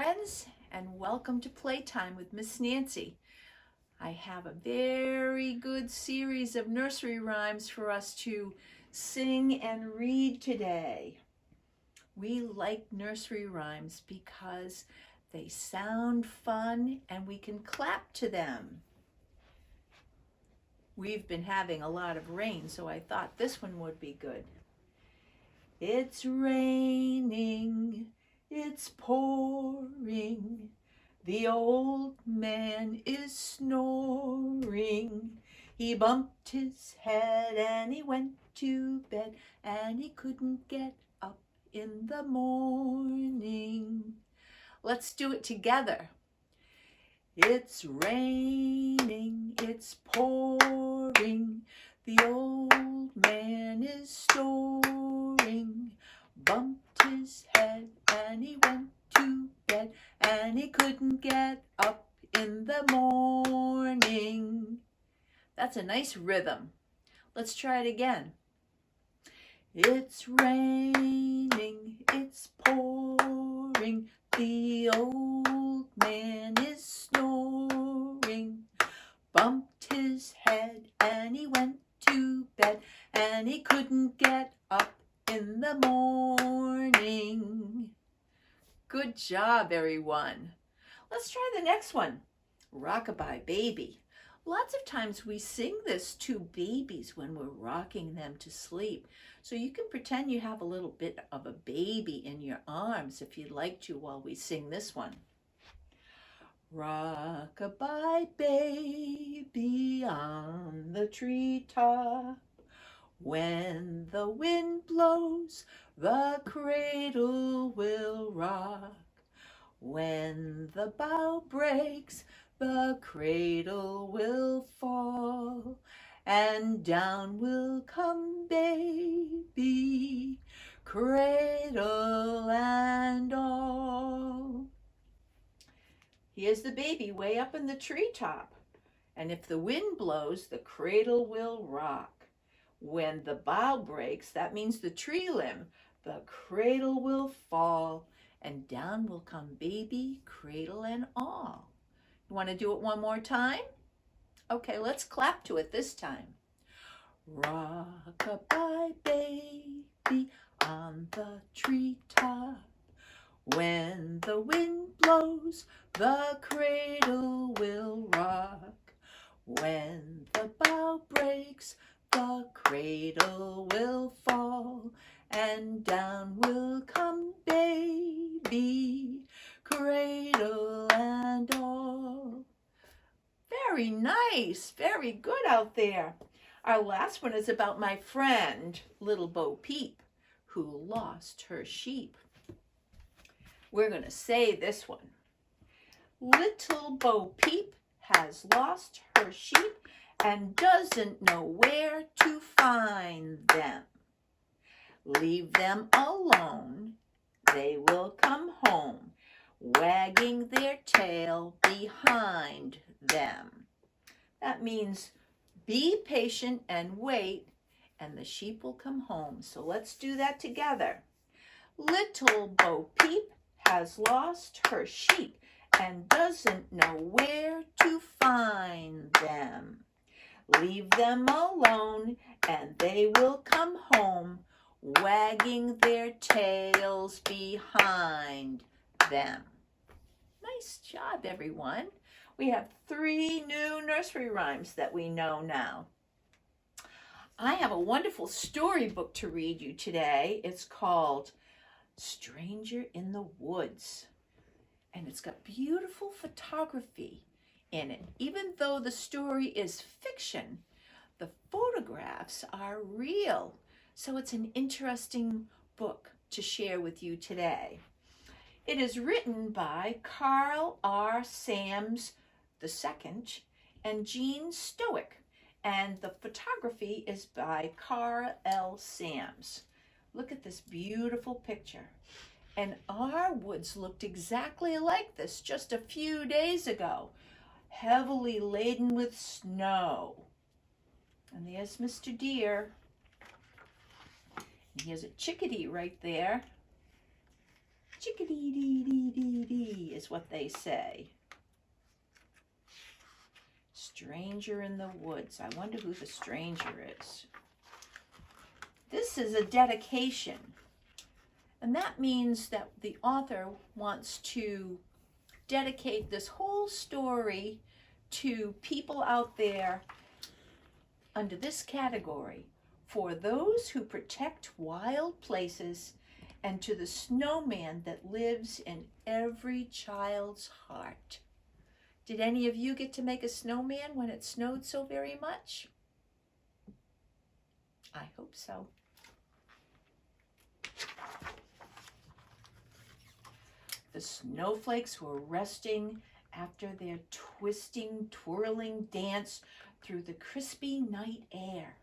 Friends, and welcome to Playtime with Miss Nancy. I have a very good series of nursery rhymes for us to sing and read today. We like nursery rhymes because they sound fun and we can clap to them. We've been having a lot of rain, so I thought this one would be good. It's raining, it's pouring, the old man is snoring. He bumped his head and he went to bed, and he couldn't get up in the morning. Let's do it together. It's raining, it's pouring, the old man is snoring. Bumped his head and he went to bed, and he couldn't get up in the morning. That's a nice rhythm. Let's try it again. It's raining, it's pouring, the old man is snoring. Bumped his head and he went to bed, and he couldn't get up in the morning. Good job, everyone. Let's try the next one. Rock-a-bye baby. Lots of times we sing this to babies when we're rocking them to sleep. So you can pretend you have a little bit of a baby in your arms if you'd like to while we sing this one. Rock-a-bye baby on the treetop. When the wind blows, the cradle will rock. When the bough breaks, the cradle will fall, and down will come baby, cradle and all. Here's the baby way up in the treetop, and if the wind blows, the cradle will rock. When the bough breaks, that means the tree limb, the cradle will fall, and down will come baby, cradle and all. You want to do it one more time? Okay, let's clap to it this time. Rock-a-bye baby on the treetop. When the wind blows, the cradle will rock. When the bough breaks, the cradle will fall, and down will come baby, cradle and all. Very nice, very good out there. Our last one is about my friend, little Bo Peep, who lost her sheep. We're going to say this one. Little Bo Peep has lost her sheep and doesn't know where to find them. Leave them alone, they will come home, wagging their tail behind them. That means be patient and wait, and the sheep will come home. So let's do that together. Little Bo Peep has lost her sheep and doesn't know where to find them. Leave them alone, and they will come home, wagging their tails behind them. Nice job, everyone. We have 3 new nursery rhymes that we know now. I have a wonderful storybook to read you today. It's called Stranger in the Woods, and it's got beautiful photography in it. Even though the story is fiction, the photographs are real. So it's an interesting book to share with you today. It is written by Carl R. Sams II and Jean Stoic, and the photography is by Carl L. Sams. Look at this beautiful picture. And our woods looked exactly like this just a few days ago, heavily laden with snow. And there's Mr. Deer. And here's a chickadee right there. Chickadee-dee-dee-dee-dee is what they say. Stranger in the woods. I wonder who the stranger is. This is a dedication. And that means that the author wants to dedicate this whole story to people out there under this category, for those who protect wild places and to the snowman that lives in every child's heart. Did any of you get to make a snowman when it snowed so very much? I hope so. The snowflakes were resting after their twisting, twirling dance through the crispy night air.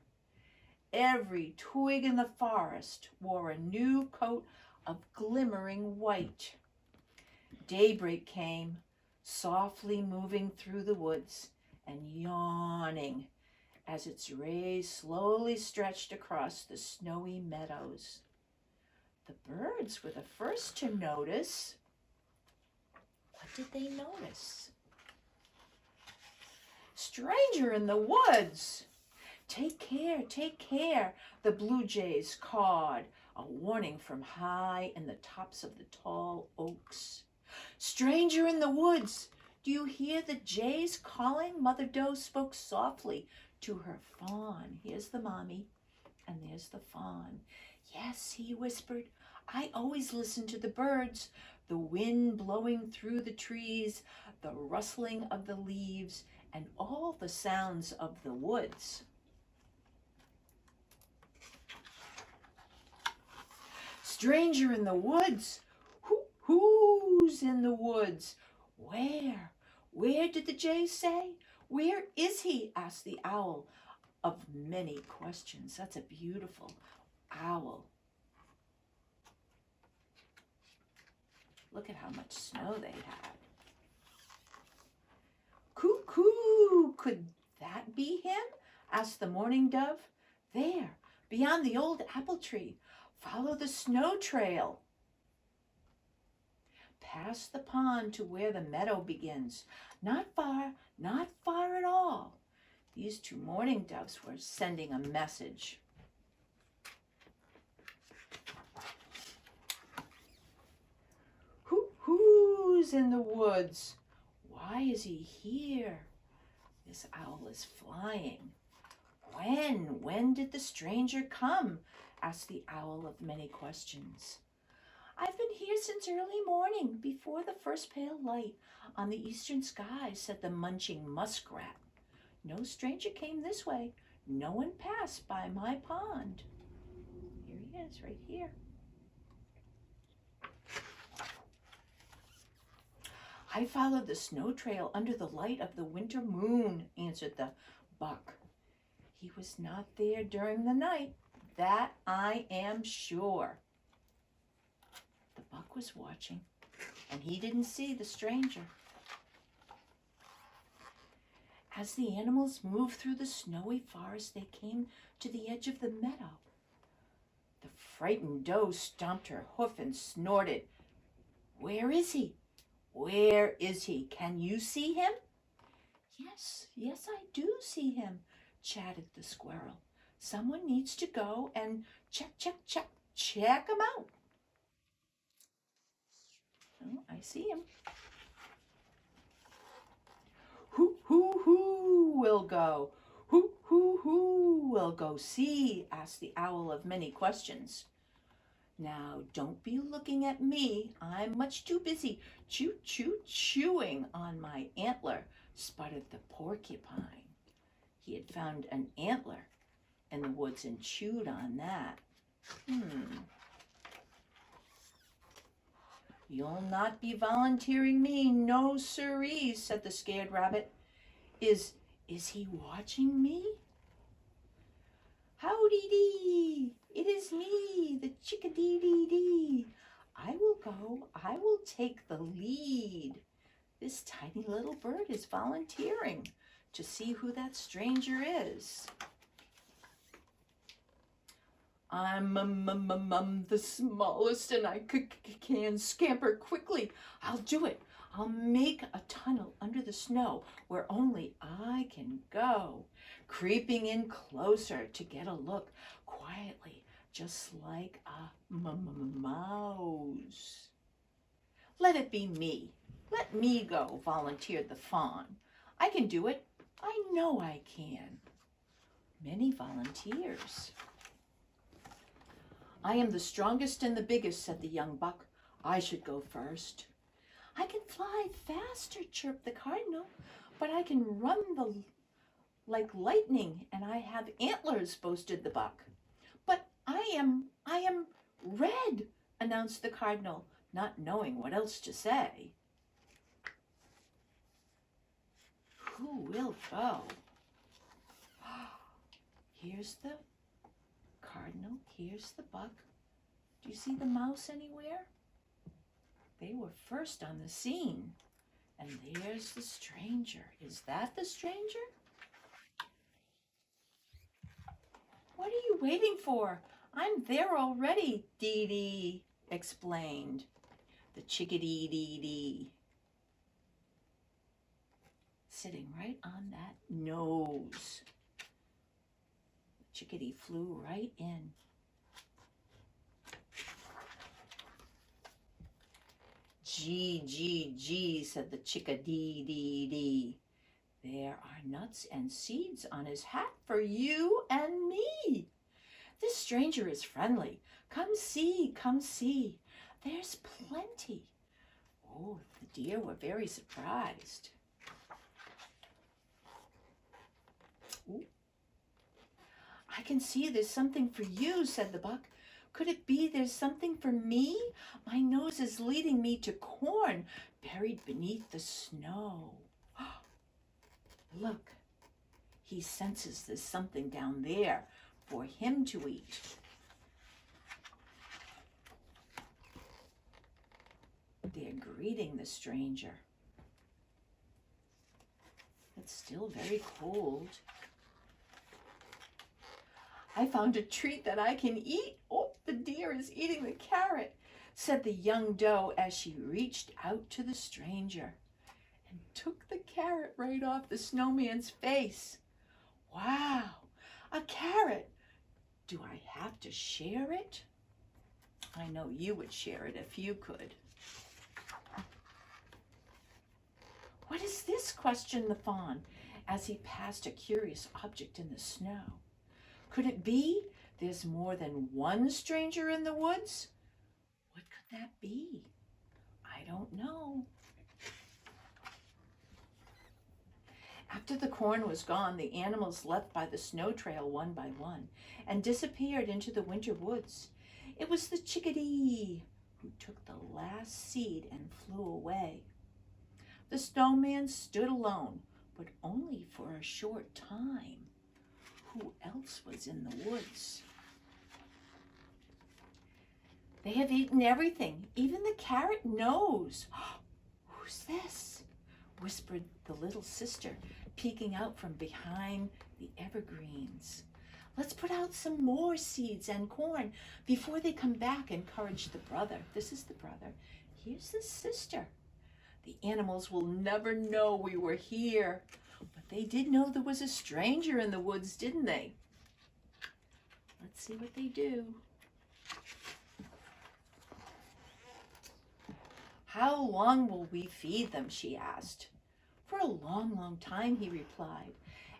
Every twig in the forest wore a new coat of glimmering white. Daybreak came, softly moving through the woods and yawning as its rays slowly stretched across the snowy meadows. The birds were the first to notice. What did they notice? Stranger in the woods! Take care, take care, the blue jays cawed, a warning from high in the tops of the tall oaks. Stranger in the woods! Do you hear the jays calling? Mother Doe spoke softly to her fawn. Here's the mommy, and there's the fawn. Yes, he whispered, I always listen to the birds, the wind blowing through the trees, the rustling of the leaves, and all the sounds of the woods. Stranger in the woods! Who's in the woods? Where? Where did the jay say? Where is he? Asked the owl of many questions. That's a beautiful owl. Look at how much snow they had. Cuckoo! Could that be him? Asked the mourning dove. There, beyond the old apple tree. Follow the snow trail. Past the pond to where the meadow begins. Not far at all. These two mourning doves were sending a message. Who's in the woods? Why is he here? This owl is flying. When did the stranger come? Asked the owl of many questions. I've been here since early morning, before the first pale light on the eastern sky, said the munching muskrat. No stranger came this way. No one passed by my pond. Here he is, right here. I followed the snow trail under the light of the winter moon, answered the buck. He was not there during the night, that I am sure. The buck was watching, and he didn't see the stranger. As the animals moved through the snowy forest, they came to the edge of the meadow. The frightened doe stomped her hoof and snorted. Where is he? Where is he? Can you see him? Yes, I do see him, chatted the squirrel. Someone needs to go and check him out. Oh, I see him. Who will go? Who will go see? Asked the owl of many questions. Now, don't be looking at me. I'm much too busy chewing on my antler, sputtered the porcupine. He had found an antler in the woods and chewed on that. You'll not be volunteering me, no siree, said the scared rabbit. Is he watching me? Howdy-dee, it is me, the chickadee-dee-dee. I will go, I will take the lead. This tiny little bird is volunteering to see who that stranger is. I'm the smallest and I can scamper quickly. I'll do it. I'll make a tunnel under the snow where only I can go, creeping in closer to get a look quietly, just like a mouse. Let it be me. Let me go, volunteered the fawn. I can do it. I know I can. Many volunteers. I am the strongest and the biggest, said the young buck. I should go first. I can fly faster, chirped the cardinal, but I can run like lightning, and I have antlers, boasted the buck. But I am red, announced the cardinal, not knowing what else to say. Who will go? Here's the cardinal, here's the buck. Do you see the mouse anywhere? They were first on the scene. And there's the stranger. Is that the stranger? What are you waiting for? I'm there already, Dee Dee explained. The chickadee-dee-dee. Sitting right on that nose. The chickadee flew right in. Gee, gee, gee, said the chickadee-dee-dee. There are nuts and seeds on his hat for you and me. This stranger is friendly. Come see, come see. There's plenty. Oh, the deer were very surprised. Ooh. I can see there's something for you, said the buck. Could it be there's something for me? My nose is leading me to corn buried beneath the snow. Look, he senses there's something down there for him to eat. They're greeting the stranger. It's still very cold. I found a treat that I can eat. Oh, the deer is eating the carrot, said the young doe as she reached out to the stranger and took the carrot right off the snowman's face. Wow, a carrot. Do I have to share it? I know you would share it if you could. What is this? Questioned the fawn as he passed a curious object in the snow. Could it be there's more than one stranger in the woods? What could that be? I don't know. After the corn was gone, the animals left by the snow trail one by one and disappeared into the winter woods. It was the chickadee who took the last seed and flew away. The snowman stood alone, but only for a short time. Who else was in the woods? They have eaten everything, even the carrot nose. Who's this? Whispered the little sister, peeking out from behind the evergreens. Let's put out some more seeds and corn before they come back, encouraged the brother. This is the brother. Here's the sister. The animals will never know we were here. But they did know there was a stranger in the woods, didn't they? Let's see what they do. How long will we feed them? She asked. For a long, long time, he replied.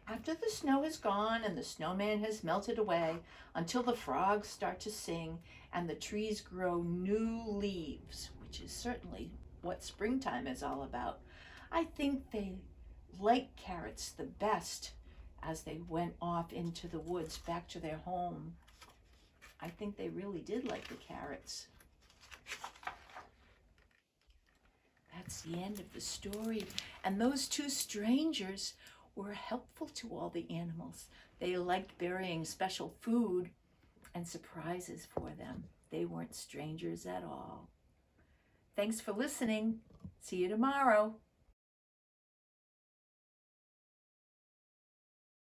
After the snow is gone and the snowman has melted away, until the frogs start to sing and the trees grow new leaves, which is certainly what springtime is all about. I think they liked carrots the best as they went off into the woods back to their home. I think they really did like the carrots. That's the end of the story. And those two strangers were helpful to all the animals. They liked burying special food and surprises for them. They weren't strangers at all. Thanks for listening. See you tomorrow.